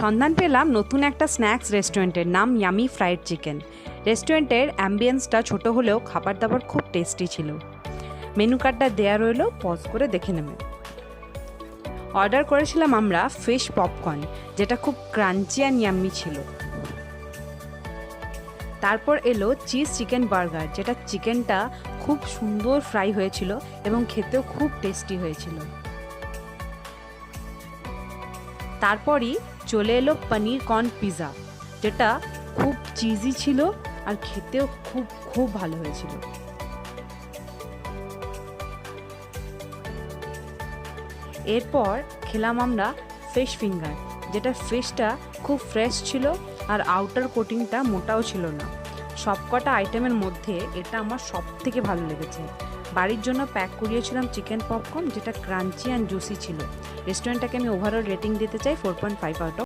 সন্ধান পেলাম নতুন একটা স্ন্যাক্স রেস্টুরেন্টের, নাম ইয়ামি ফ্রাইড চিকেন। রেস্টুরেন্টের অ্যাম্বিয়েন্সটা ছোট হলেও খাবার দাবার খুব টেস্টি ছিল। মেনু কার্ডটা দেয়া রইল, পজ করে দেখে নেবে। অর্ডার করেছিলাম আমরা ফিশ পপকর্ন, যেটা খুব ক্রাঞ্চি অ্যান্ড ইয়াম্মি ছিল। তারপর এলো চিজ চিকেন বার্গার, যেটা চিকেনটা খুব সুন্দর ফ্রাই হয়েছিল এবং খেতেও খুব টেস্টি হয়েছিল। তারপরই চলে এলো পনির কর্ন পিৎজা, যেটা খুব চিজি ছিল আর খেতেও খুব খুব ভালো হয়েছিল। এরপর খেলাম আমরা ফিশ ফিঙ্গার, যেটা ফিশটা খুব ফ্রেশ ছিল আর আউটার কোটিংটা মোটাও ছিল না। সবকটা আইটেমের মধ্যে এটা আমার সব থেকে ভালো লেগেছে। বাড়ির জন্য প্যাক করিয়েছিলাম চিকেন পপকর্ন, যেটা ক্রাঞ্চি অ্যান্ড জুসি ছিল। রেস্টুরেন্টটাকে আমি ওভারঅল রেটিং দিতে চাই 4.5 আউট অফ